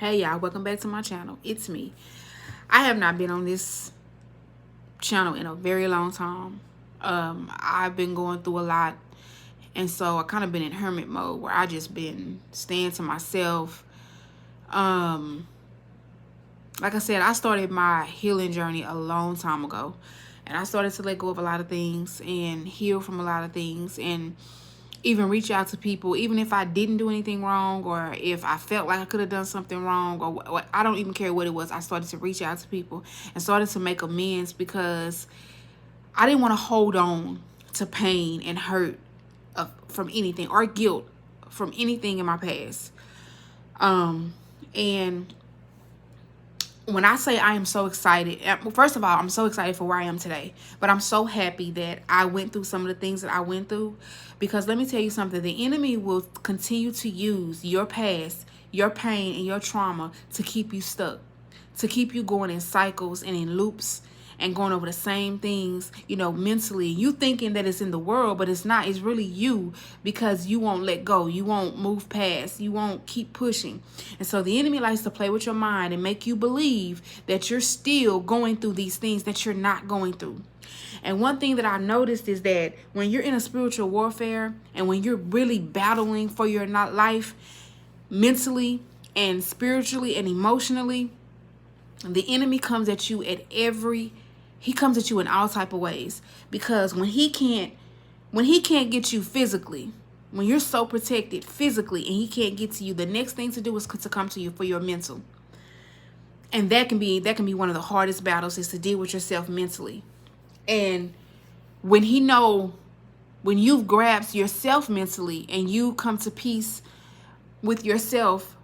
Hey y'all, welcome back to my channel. It's me. I have not been on this channel in a very long time. I've been going through a lot, and so I kind of been in hermit mode where I just been staying to myself. Um, like I said, I started my healing journey a long time ago, and I started to let go of a lot of things and heal from a lot of things, and even reach out to people, even if I didn't do anything wrong, or if I felt like I could have done something wrong, or what, I don't even care what it was. I started to reach out to people and started to make amends because I didn't want to hold on to pain and hurt from anything, or guilt from anything in my past. And when I say I am so excited, first of all, I'm so excited for where I am today, but I'm so happy that I went through some of the things that I went through, because let me tell you something, the enemy will continue to use your past, your pain, and your trauma to keep you stuck, to keep you going in cycles and in loops and going over the same things, mentally. You thinking that it's in the world, but it's not. It's really you, because you won't let go. You won't move past. You won't keep pushing. And so the enemy likes to play with your mind and make you believe that you're still going through these things that you're not going through. And one thing that I noticed is that when you're in a spiritual warfare and when you're really battling for your life, mentally and spiritually and emotionally, the enemy comes at you he comes at you in all type of ways, because when he can't get you physically, when you're so protected physically and he can't get to you, the next thing to do is to come to you for your mental. And that can be one of the hardest battles, is to deal with yourself mentally. And when you've grasped yourself mentally and you come to peace with yourself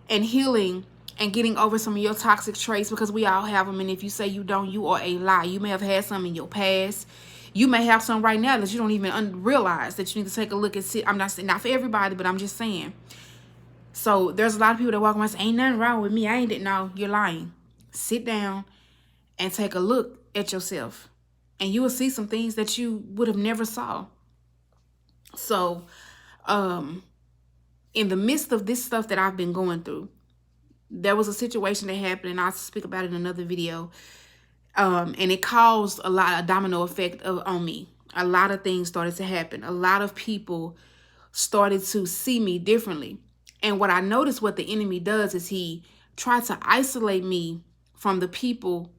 and healing and getting over some of your toxic traits, because we all have them, and if you say you don't, you are a lie. You may have had some in your past. You may have some right now that you don't even realize, that you need to take a look and see. I'm not saying not for everybody, but I'm just saying. So there's a lot of people that walk around and say, ain't nothing wrong with me. I ain't. No, you're lying. Sit down and take a look at yourself, and you will see some things that you would have never saw. So, in the midst of this stuff that I've been going through, there was a situation that happened, and I'll speak about it in another video. And it caused a domino effect on me. A lot of things started to happen. A lot of people started to see me differently. And what I noticed, what the enemy does, is he tried to isolate me from the people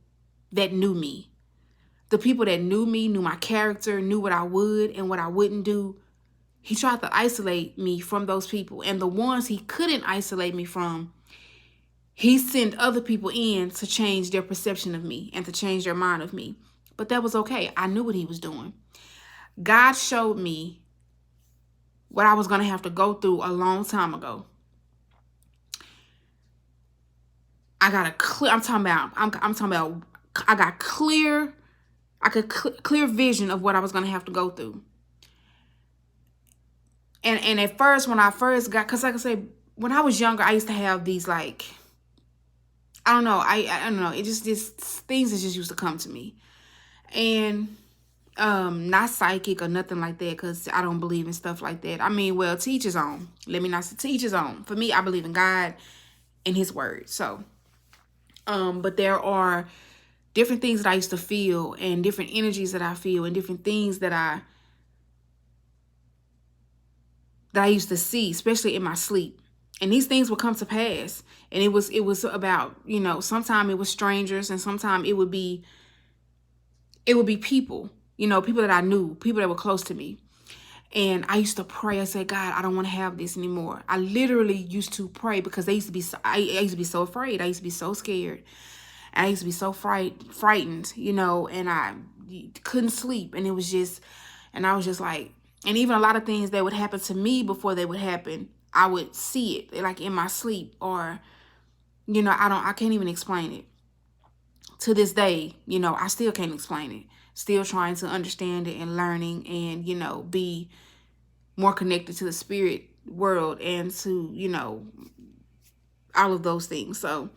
that knew me. The people that knew me, knew my character, knew what I would and what I wouldn't do. He tried to isolate me from those people. And the ones he couldn't isolate me from, he sent other people in to change their perception of me and to change their mind of me. But that was okay. I knew what he was doing. God showed me what I was going to have to go through a long time ago. I got a clear, I'm talking about, I got clear, clear vision of what I was going to have to go through. And at first, when I first got, because like I said, when I was younger, I used to have these, like, I don't know. I don't know. It just things that just used to come to me. And not psychic or nothing like that, because I don't believe in stuff like that. I mean, well, teach his own. Let me not say teach his own. For me, I believe in God and his word. So, but there are different things that I used to feel, and different energies that I feel, and different things that I used to see, especially in my sleep. And these things would come to pass. And it was about, sometimes it was strangers, and sometimes it would be people, people that I knew, people that were close to me. And I used to pray. I said, God, I don't want to have this anymore. I literally used to pray, because I used to be so afraid. I used to be so scared. And I used to be so frightened, and I couldn't sleep. And it was just, and I was just like, and even a lot of things that would happen to me before they would happen, I would see it, like in my sleep, or, I can't even explain it. To this day, I still can't explain it. Still trying to understand it and learning, and, be more connected to the spirit world and to, all of those things. So,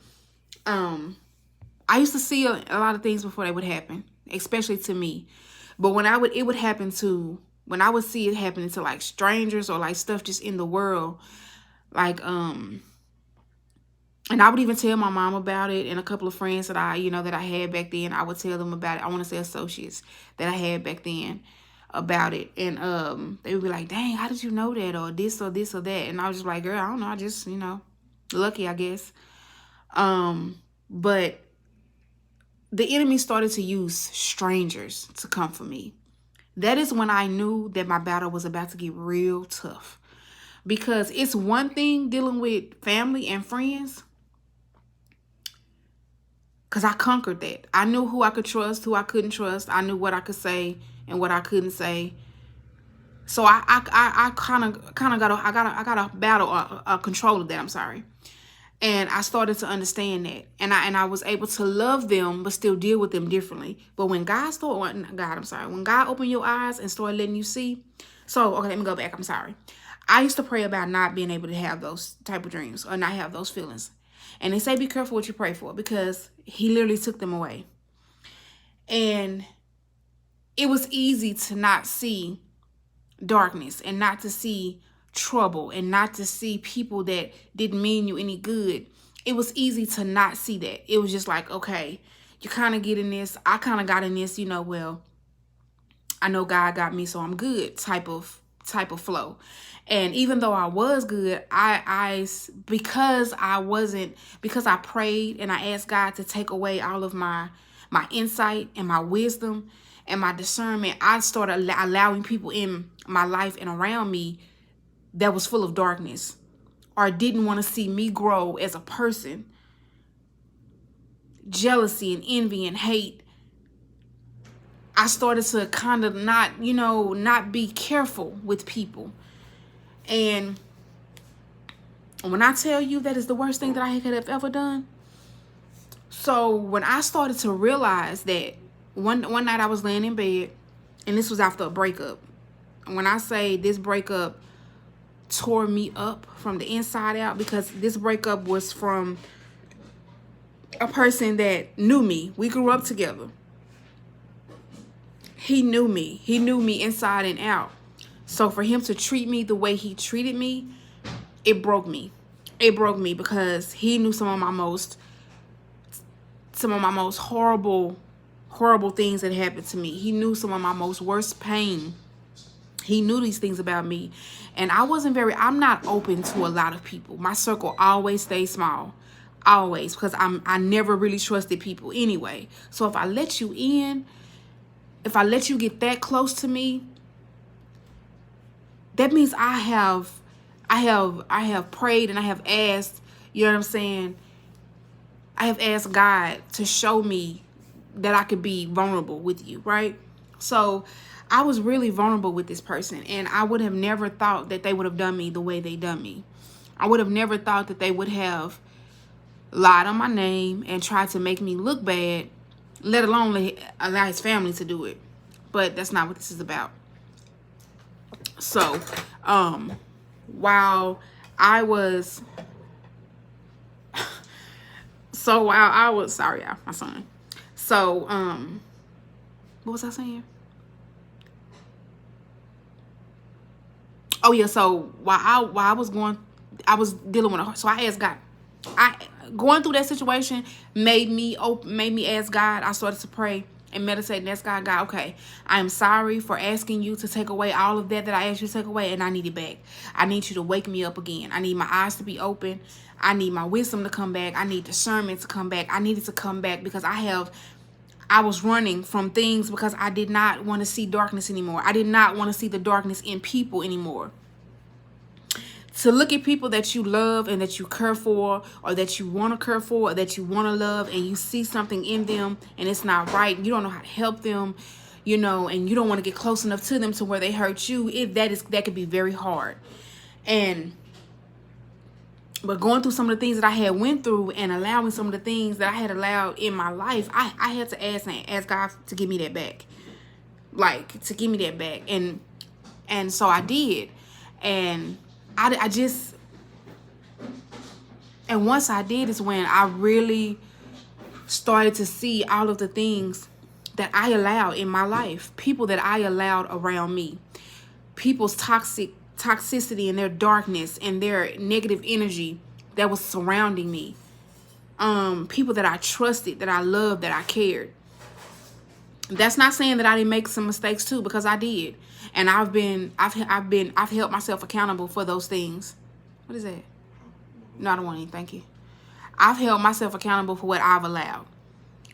I used to see a lot of things before they would happen, especially to me. But when it would happen to, when I would see it happening to like strangers, or like stuff just in the world, like, And I would even tell my mom about it, and a couple of friends that that I had back then. I would tell them about it. I want to say associates that I had back then about it. And they would be like, dang, how did you know that? Or this or this or that. And I was just like, girl, I don't know. I just, lucky, I guess. But the enemy started to use strangers to come for me. That is when I knew that my battle was about to get real tough. Because it's one thing dealing with family and friends, because I conquered that. I knew who I could trust, who I couldn't trust. I knew what I could say and what I couldn't say. So I kind of got a battle, a control of that. I'm sorry. And I started to understand that, and I was able to love them, but still deal with them differently. But when when God opened your eyes and started letting you see. So okay, let me go back. I'm sorry. I used to pray about not being able to have those type of dreams or not have those feelings. And they say be careful what you pray for, because he literally took them away. And it was easy to not see darkness and not to see trouble and not to see people that didn't mean you any good. It was easy to not see that. It was just like, okay, you kind of get in this. I kind of got in this, well, I know God got me, so I'm good type of flow. And even though I was good, because I prayed and I asked God to take away all of my insight and my wisdom and my discernment, I started allowing people in my life and around me that was full of darkness or didn't want to see me grow as a person. Jealousy and envy and hate. I started to kind of not be careful with people. And when I tell you that is the worst thing that I could have ever done. So when I started to realize that one night I was laying in bed, and this was after a breakup. And when I say this breakup tore me up from the inside out, because this breakup was from a person that knew me. We grew up together. He knew me. He knew me inside and out. So for him to treat me the way he treated me, it broke me. It broke me because he knew some of my most horrible things that happened to me. He knew some of my most worst pain. He knew these things about me. And I'm not open to a lot of people. My circle always stays small. Always. Because I never really trusted people anyway. So if I let you in, if I let you get that close to me, that means I have prayed and I have asked, you know what I'm saying? I have asked God to show me that I could be vulnerable with you, right? So I was really vulnerable with this person, and I would have never thought that they would have done me the way they done me. I would have never thought that they would have lied on my name and tried to make me look bad, let alone allow his family to do it. But that's not what this is about. So, while I was sorry, y'all, my son. So, what was I saying? Oh yeah, so while I was dealing with her. So I asked God. Going through that situation made me ask God. I started to pray and meditate and ask God, okay, I am sorry for asking you to take away all of that I asked you to take away, and I need it back. I need you to wake me up again. I need my eyes to be open. I need my wisdom to come back. I need discernment to come back. I needed to come back because I was running from things because I did not want to see darkness anymore. I did not want to see the darkness in people anymore. To look at people that you love and that you care for, or that you want to care for, or that you want to love, and you see something in them and it's not right, you don't know how to help them, and you don't want to get close enough to them to where they hurt you, that could be very hard. But going through some of the things that I had went through and allowing some of the things that I had allowed in my life, I had to ask God to give me that back. Like, to give me that back. And so I did. And and once I did is when I really started to see all of the things that I allowed in my life. People that I allowed around me. People's toxicity and their darkness and their negative energy that was surrounding me. people that I trusted, that I loved, that I cared. That's not saying that I didn't make some mistakes too, because I did. And I've held myself accountable for those things. What is that? No, I don't want any, thank you. I've held myself accountable for what I've allowed.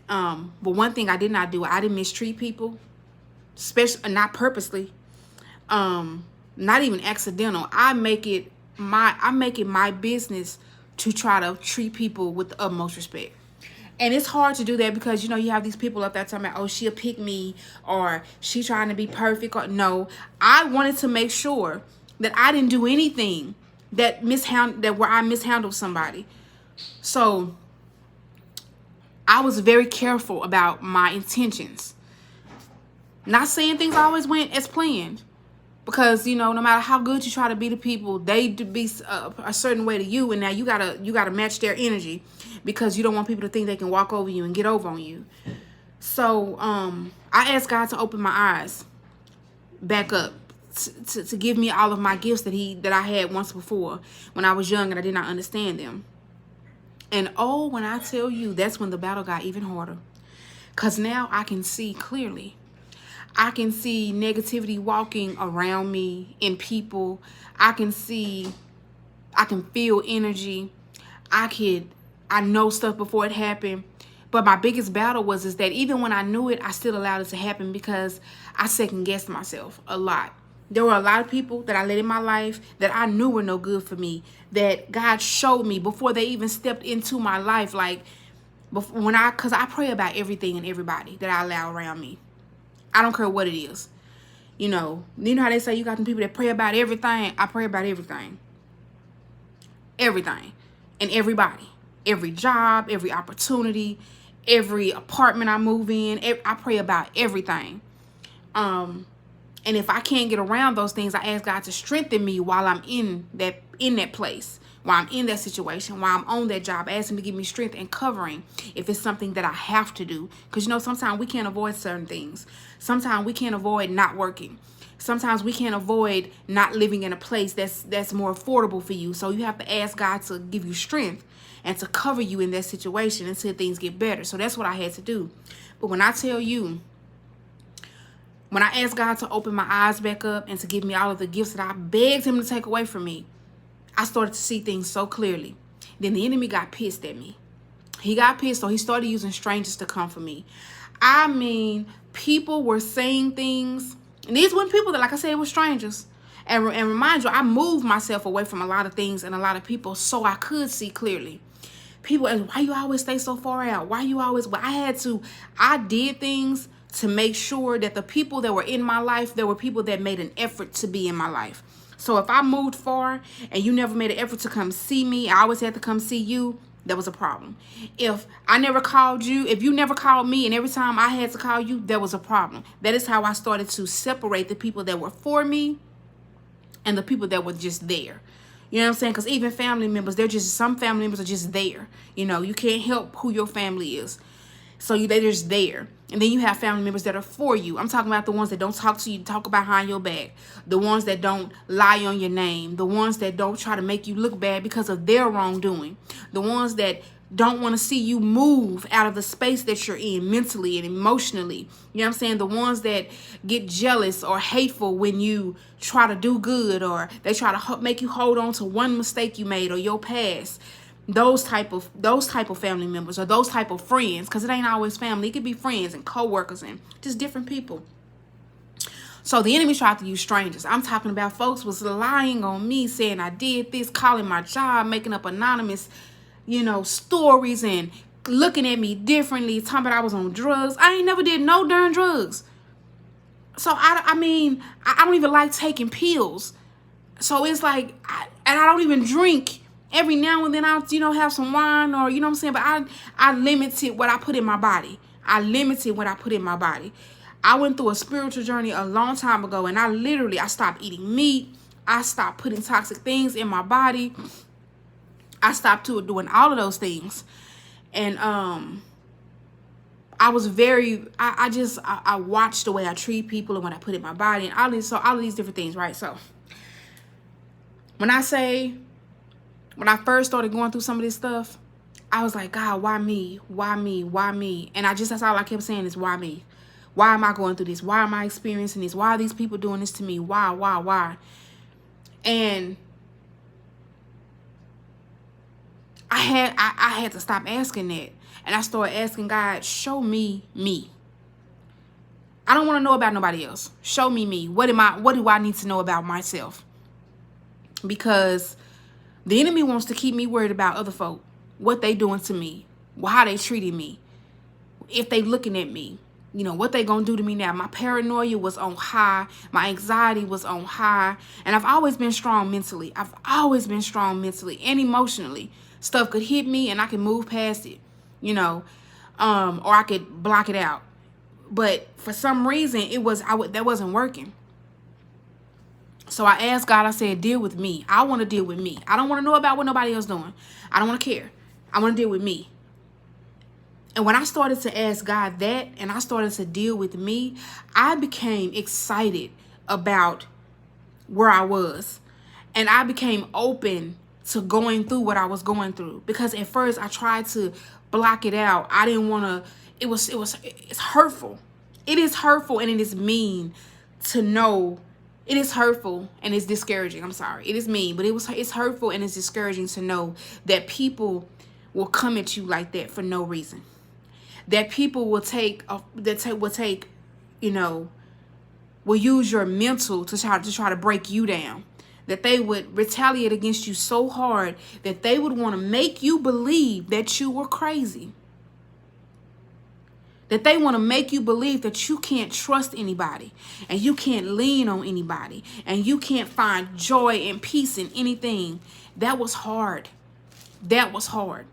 But one thing I did not do, I didn't mistreat people, especially not purposely, not even accidental. I make it my business to try to treat people with the utmost respect. And it's hard to do that because, you know, you have these people up there talking about, oh, she'll pick me, or she trying to be perfect. Or, no, I wanted to make sure that I didn't do anything that where I mishandled somebody. So I was very careful about my intentions. Not saying things always went as planned, because, you know, no matter how good you try to be to people, they do be a certain way to you, and now you gotta match their energy, because you don't want people to think they can walk over you and get over on you. So I asked God to open my eyes back up, to give me all of my gifts that I had once before when I was young and I did not understand them. And oh, when I tell you, that's when the battle got even harder, because now I can see clearly. I can see negativity walking around me in people. I can feel energy. I know stuff before it happened. But my biggest battle is that even when I knew it, I still allowed it to happen, because I second guessed myself a lot. There were a lot of people that I let in my life that I knew were no good for me, that God showed me before they even stepped into my life. Like, because I pray about everything and everybody that I allow around me. I don't care what it is. You know how they say you got them people that pray about everything? I pray about everything. Everything. And everybody. Every job, every opportunity, every apartment I move in. I pray about everything. And if I can't get around those things, I ask God to strengthen me while I'm in that place, while I'm in that situation, while I'm on that job. I ask him to give me strength and covering if it's something that I have to do. Because, you know, sometimes we can't avoid certain things. Sometimes we can't avoid not working. Sometimes we can't avoid not living in a place that's more affordable for you. So you have to ask God to give you strength and to cover you in that situation until things get better. So that's what I had to do. But when I tell you, when I asked God to open my eyes back up and to give me all of the gifts that I begged him to take away from me, I started to see things so clearly. Then the enemy got pissed at me. He got pissed, so he started using strangers to come for me. I mean, people were saying things, and these weren't people that, like I said, were strangers. And remind you, I moved myself away from a lot of things and a lot of people so I could see clearly. People, why you always stay so far out? Why you always, well, I did things to make sure that the people that were in my life, there were people that made an effort to be in my life. So if I moved far and you never made an effort to come see me, I always had to come see you, there was a problem. If I never called you, if you never called me, and every time I had to call you, there was a problem. That is how I started to separate the people that were for me and the people that were just there. You know what I'm saying? Because even family members, some family members are just there. You know, you can't help who your family is. So they're just there. And then you have family members that are for you. I'm talking about the ones that don't talk to you, talk behind your back. The ones that don't lie on your name. The ones that don't try to make you look bad because of their wrongdoing. The ones that don't want to see you move out of the space that you're in mentally and emotionally. You know what I'm saying? The ones that get jealous or hateful when you try to do good, or they try to make you hold on to one mistake you made or your past. Those type of family members, or those type of friends, because it ain't always family. It could be friends and co-workers and just different people. So the enemy tried to use strangers. I'm talking about folks was lying on me, saying I did this, calling my job, making up anonymous, stories, and looking at me differently, talking about I was on drugs. I ain't never did no darn drugs. So I don't even like taking pills. So it's like, I don't even drink. Every now and then I'll, have some wine, or, you know what I'm saying? But I limited what I put in my body. I went through a spiritual journey a long time ago, and I stopped eating meat. I stopped putting toxic things in my body. I stopped doing all of those things. And I was I watched the way I treat people and what I put in my body, and all of these different things, right? So when I first started going through some of this stuff, I was like, God, why me? Why me? Why me? And that's all I kept saying is, why me? Why am I going through this? Why am I experiencing this? Why are these people doing this to me? Why? And I had to stop asking that. And I started asking God, show me me. I don't want to know about nobody else. Show me me. What do I need to know about myself? Because the enemy wants to keep me worried about other folk, what they doing to me, how they treating me, if they looking at me, what they gonna do to me now. My paranoia was on high. My anxiety was on high. And I've always been strong mentally. I've always been strong mentally and emotionally. Stuff could hit me and I can move past it, or I could block it out. But for some reason, that wasn't working. So I asked God, I said, deal with me. I want to deal with me. I don't want to know about what nobody else doing. I don't want to care. I want to deal with me. And when I started to ask God that, and I started to deal with me, I became excited about where I was. And I became open to going through what I was going through. Because at first I tried to block it out. I didn't want to, it's hurtful. It is hurtful and it is mean to know. It is hurtful and it's discouraging. I'm sorry. It is mean, but it's hurtful and it's discouraging to know that people will come at you like that for no reason. That people will will use your mental to try to break you down. That they would retaliate against you so hard that they would want to make you believe that you were crazy. That they want to make you believe that you can't trust anybody and you can't lean on anybody and you can't find joy and peace in anything. That was hard. That was hard.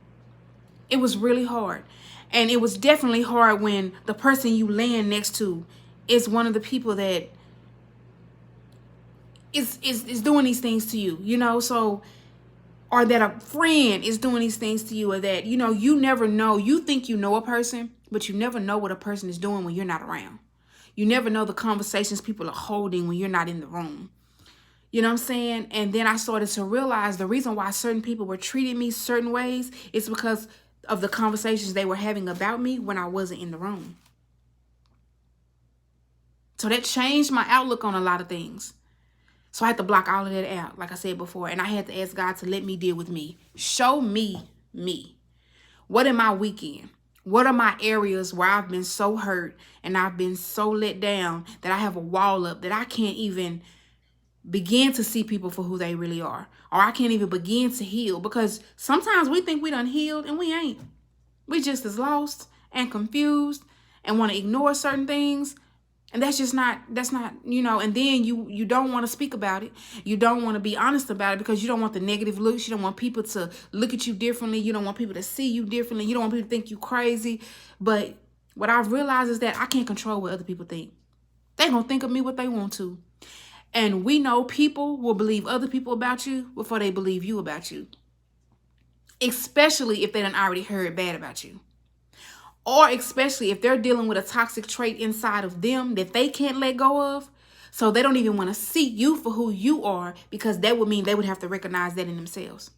It was really hard. And it was definitely hard when the person you laying next to is one of the people that is doing these things to you, so, or that a friend is doing these things to you, or that, you never know. You think you know a person, but you never know what a person is doing when you're not around. You never know the conversations people are holding when you're not in the room. You know what I'm saying? And then I started to realize the reason why certain people were treating me certain ways is because of the conversations they were having about me when I wasn't in the room. So that changed my outlook on a lot of things. So I had to block all of that out, like I said before. And I had to ask God to let me deal with me. Show me me. What am I weak in? What are my areas where I've been so hurt and I've been so let down that I have a wall up that I can't even begin to see people for who they really are? Or I can't even begin to heal, because sometimes we think we done healed and we ain't. We just as lost and confused and want to ignore certain things. And that's not, and then you don't want to speak about it. You don't want to be honest about it because you don't want the negative looks. You don't want people to look at you differently. You don't want people to see you differently. You don't want people to think you crazy. But what I've realized is that I can't control what other people think. They're going to think of me what they want to. And we know people will believe other people about you before they believe you about you. Especially if they done already heard bad about you. Or especially if they're dealing with a toxic trait inside of them that they can't let go of. So they don't even want to see you for who you are, because that would mean they would have to recognize that in themselves.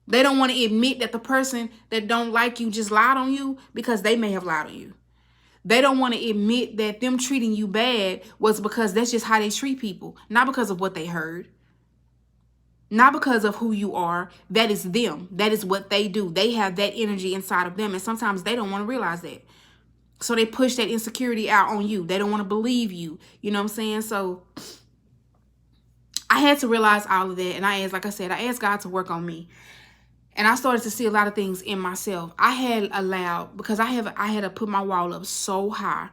They don't want to admit that the person that don't like you just lied on you, because they may have lied on you. They don't want to admit that them treating you bad was because that's just how they treat people. Not because of what they heard. Not because of who you are. That is them. That is what they do. They have that energy inside of them. And sometimes they don't want to realize that. So they push that insecurity out on you. They don't want to believe you. You know what I'm saying? So I had to realize all of that. And I asked God to work on me. And I started to see a lot of things in myself. I had allowed, because I had to put my wall up so high.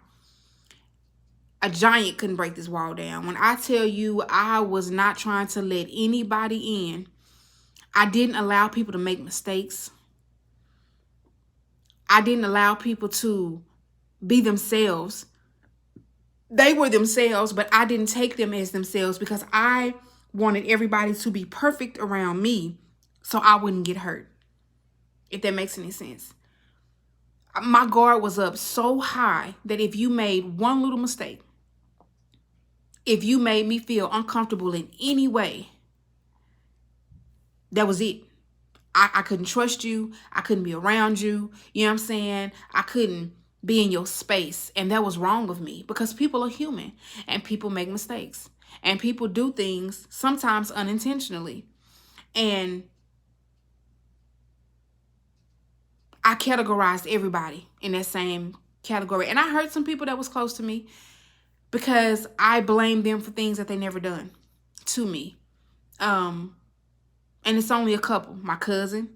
A giant couldn't break this wall down. When I tell you I was not trying to let anybody in, I didn't allow people to make mistakes. I didn't allow people to be themselves. They were themselves, but I didn't take them as themselves because I wanted everybody to be perfect around me so I wouldn't get hurt. If that makes any sense. My guard was up so high that if you made one little mistake, if you made me feel uncomfortable in any way, that was it. I couldn't trust you. I couldn't be around you. You know what I'm saying? I couldn't be in your space. And that was wrong of me because people are human and people make mistakes and people do things sometimes unintentionally. And I categorized everybody in that same category. And I hurt some people that was close to me because I blamed them for things that they never done to me. And it's only a couple. My cousin.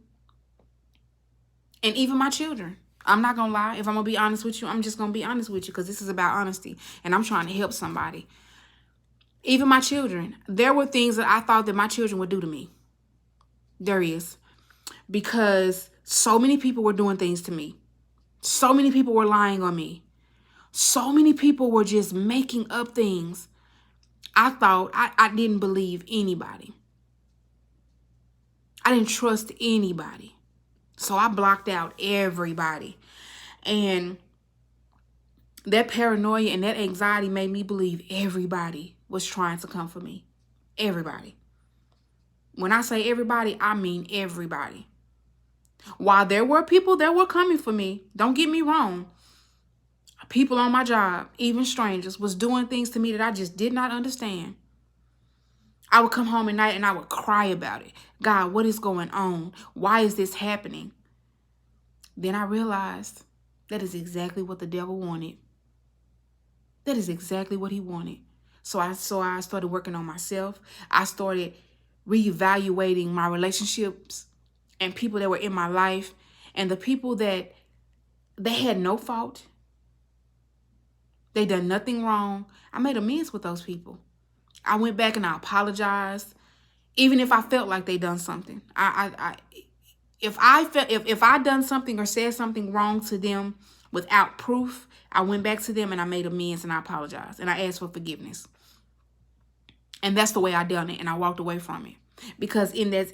And even my children. I'm not going to lie. If I'm going to be honest with you, I'm just going to be honest with you because this is about honesty. And I'm trying to help somebody. Even my children. There were things that I thought that my children would do to me. There is. Because so many people were doing things to me. So many people were lying on me. So many people were just making up things. I thought I didn't believe anybody. I didn't trust anybody. So I blocked out everybody. And that paranoia and that anxiety made me believe everybody was trying to come for me. Everybody. When I say everybody, I mean everybody. While there were people that were coming for me, don't get me wrong, people on my job, even strangers, was doing things to me that I just did not understand. I would come home at night and I would cry about it. God, what is going on? Why is this happening? Then I realized that is exactly what the devil wanted. That is exactly what he wanted. So I started working on myself. I started reevaluating my relationships and people that were in my life and the people that they had no fault. They done nothing wrong. I made amends with those people. I went back and I apologized, even if I felt like they done something. If I done something or said something wrong to them without proof, I went back to them and I made amends and I apologized and I asked for forgiveness. And that's the way I done it, and I walked away from it because in that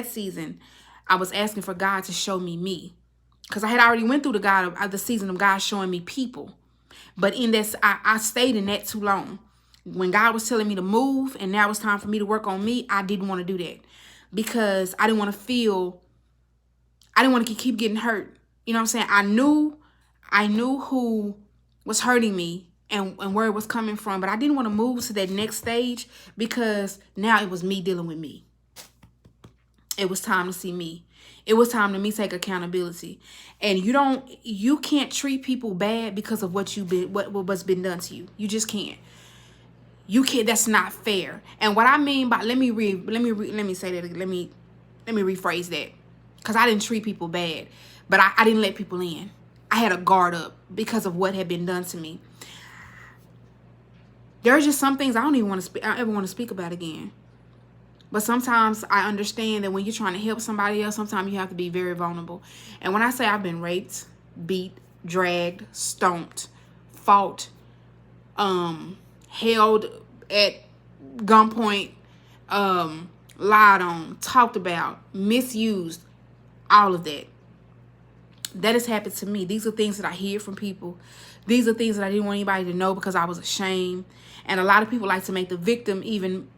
season, I was asking for God to show me, because I had already went through the season of God showing me people, but in this I stayed in that too long. When God was telling me to move and now it's time for me to work on me, I didn't want to do that because I didn't want to keep getting hurt. You know what I'm saying? I knew who was hurting me and where it was coming from, but I didn't want to move to that next stage because now it was me dealing with me. It was time to see me. It was time to me take accountability. And you can't treat people bad because of what's been done to you. You just can't. You can't. That's not fair. And what I mean by let me say that. Let me rephrase that. Because I didn't treat people bad, but I didn't let people in. I had a guard up because of what had been done to me. There are just some things I don't even ever want to speak about again. But sometimes I understand that when you're trying to help somebody else, sometimes you have to be very vulnerable. And when I say I've been raped, beat, dragged, stomped, fought, held at gunpoint, lied on, talked about, misused, all of that. That has happened to me. These are things that I hear from people. These are things that I didn't want anybody to know because I was ashamed. And a lot of people like to make the victim even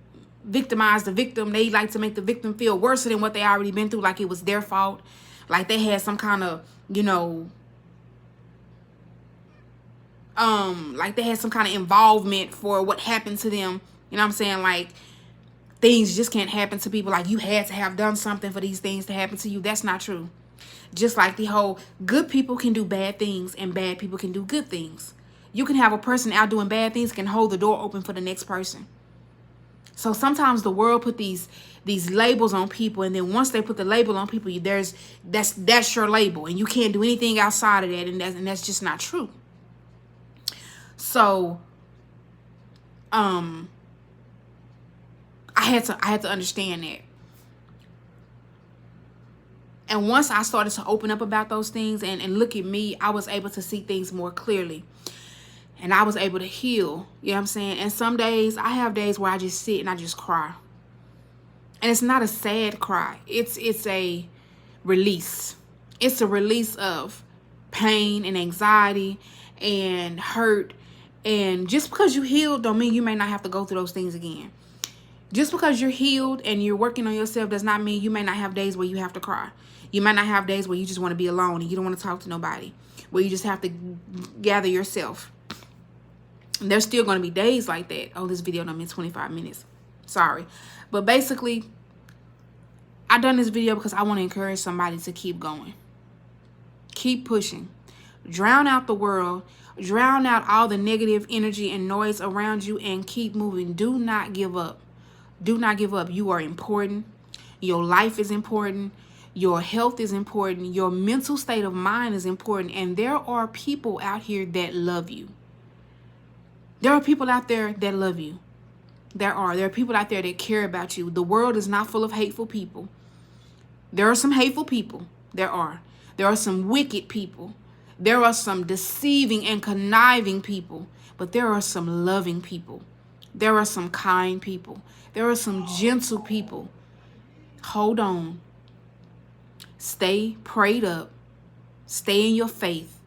victimize the victim. They like to make the victim feel worse than what they already been through, like it was their fault. Like they had some kind of, like they had some kind of involvement for what happened to them. You know what I'm saying? Like things just can't happen to people. Like you had to have done something for these things to happen to you. That's not true. Just like the whole good people can do bad things and bad people can do good things. You can have a person out doing bad things can hold the door open for the next person. So sometimes the world put these labels on people, and then once they put the label on people, that's your label, and you can't do anything outside of that, and that's just not true. So I had to understand that. And once I started to open up about those things and look at me, I was able to see things more clearly. And I was able to heal, you know what I'm saying? And some days, I have days where I just sit and I just cry. And it's not a sad cry. It's a release. It's a release of pain and anxiety and hurt. And just because you healed don't mean you may not have to go through those things again. Just because you're healed and you're working on yourself does not mean you may not have days where you have to cry. You might not have days where you just want to be alone and you don't want to talk to nobody, where you just have to gather yourself. And there's still going to be days like that. Oh, this video done been 25 minutes. Sorry. But basically, I done this video because I want to encourage somebody to keep going. Keep pushing. Drown out the world. Drown out all the negative energy and noise around you and keep moving. Do not give up. Do not give up. You are important. Your life is important. Your health is important. Your mental state of mind is important. And there are people out here that love you. There are people out there that love you. There are people out there that care about you. The world is not full of hateful people. There are some hateful people. There are some wicked people. There are some deceiving and conniving people. But there are some loving people. There are some kind people. There are some gentle people. Hold on. Stay prayed up. Stay in your faith.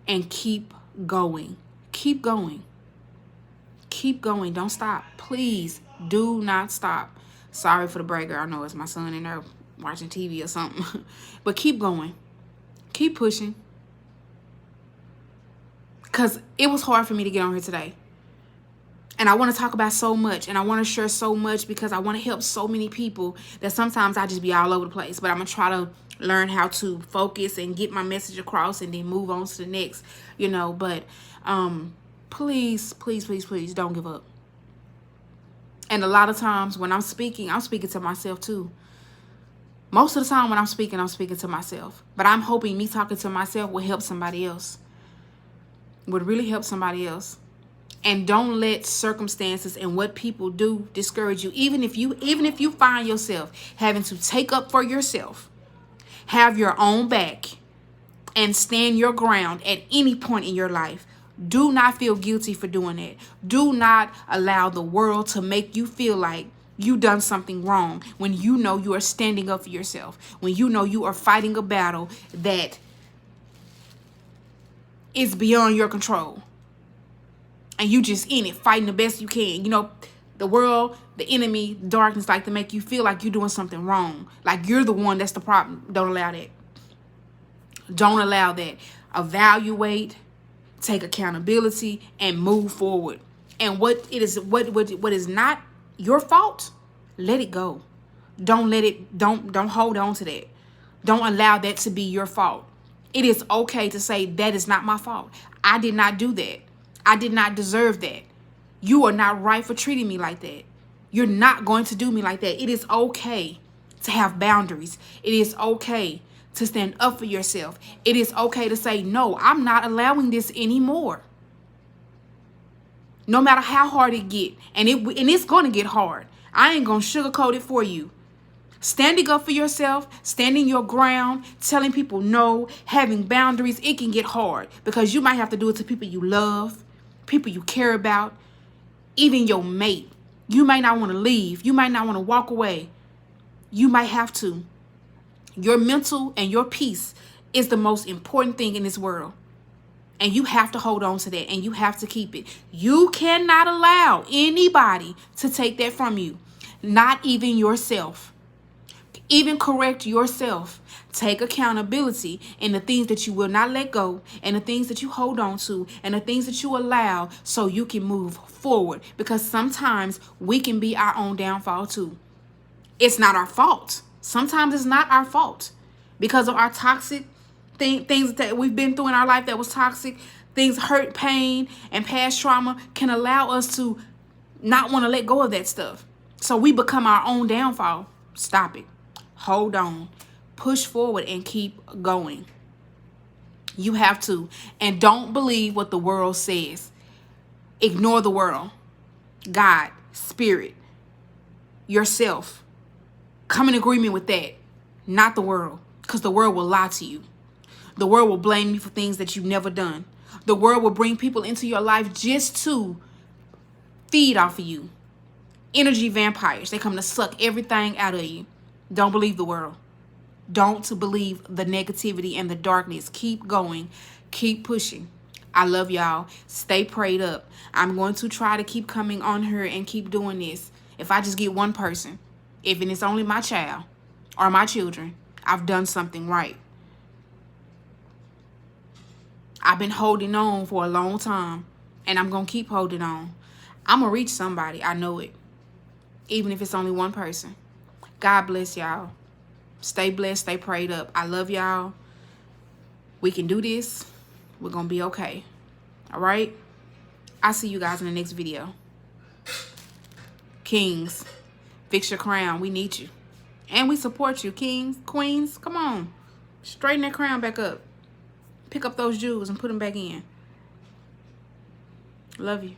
And keep going. Keep going. Keep going. Don't stop. Please do not stop. Sorry for the breaker. I know it's my son in there watching TV or something. But keep going. Keep pushing. Because it was hard for me to get on here today. And I want to talk about so much. And I want to share so much because I want to help so many people that sometimes I just be all over the place. But I'm going to try to learn how to focus and get my message across and then move on to the next, But please, please, please, please don't give up. And a lot of times when I'm speaking to myself too. Most of the time when I'm speaking to myself. But I'm hoping me talking to myself will help somebody else. Would really help somebody else. And don't let circumstances and what people do discourage you. Even if you find yourself having to take up for yourself, have your own back, and stand your ground at any point in your life, do not feel guilty for doing it. Do not allow the world to make you feel like you done something wrong when you know you are standing up for yourself. When you know you are fighting a battle that is beyond your control. And you just in it, fighting the best you can. The world, the enemy, darkness like to make you feel like you're doing something wrong. Like you're the one that's the problem. Don't allow that. Don't allow that. Evaluate, take accountability, and move forward. And what is not your fault, let it go. Don't hold on to that. Don't allow that to be your fault. It is okay to say that is not my fault. I did not do that. I did not deserve that. You are not right for treating me like that. You're not going to do me like that. It is okay to have boundaries. It is okay to stand up for yourself. It is okay to say, no, I'm not allowing this anymore. No matter how hard it get. And it's going to get hard. I ain't going to sugarcoat it for you. Standing up for yourself, standing your ground, telling people no, having boundaries, it can get hard because you might have to do it to people you love, people you care about, even your mate. You might not want to leave. You might not want to walk away. You might have to. Your mental and your peace is the most important thing in this world. And you have to hold on to that and you have to keep it. You cannot allow anybody to take that from you, not even yourself. Even correct yourself. Take accountability in the things that you will not let go and the things that you hold on to and the things that you allow so you can move forward. Because sometimes we can be our own downfall too. It's not our fault. Sometimes it's not our fault because of our toxic things that we've been through in our life that was toxic. Things, hurt, pain, and past trauma can allow us to not want to let go of that stuff. So we become our own downfall. Stop it. Hold on. Push forward and keep going. You have to. And don't believe what the world says. Ignore the world. God, spirit, yourself. Come in agreement with that. Not the world. Because the world will lie to you. The world will blame you for things that you've never done. The world will bring people into your life just to feed off of you. Energy vampires. They come to suck everything out of you. Don't believe the world. Don't believe the negativity and the darkness. Keep going. Keep pushing. I love y'all. Stay prayed up. I'm going to try to keep coming on here and keep doing this If I just get one person, even it's only my child or my children, I've done something right. I've been holding on for a long time, and I'm going to keep holding on. I'm going to reach somebody. I know it. Even if it's only one person. God bless y'all. Stay blessed. Stay prayed up. I love y'all. We can do this. We're going to be okay. All right? I'll see you guys in the next video. Kings, fix your crown. We need you. And we support you. Kings, queens, come on. Straighten that crown back up. Pick up those jewels and put them back in. Love you.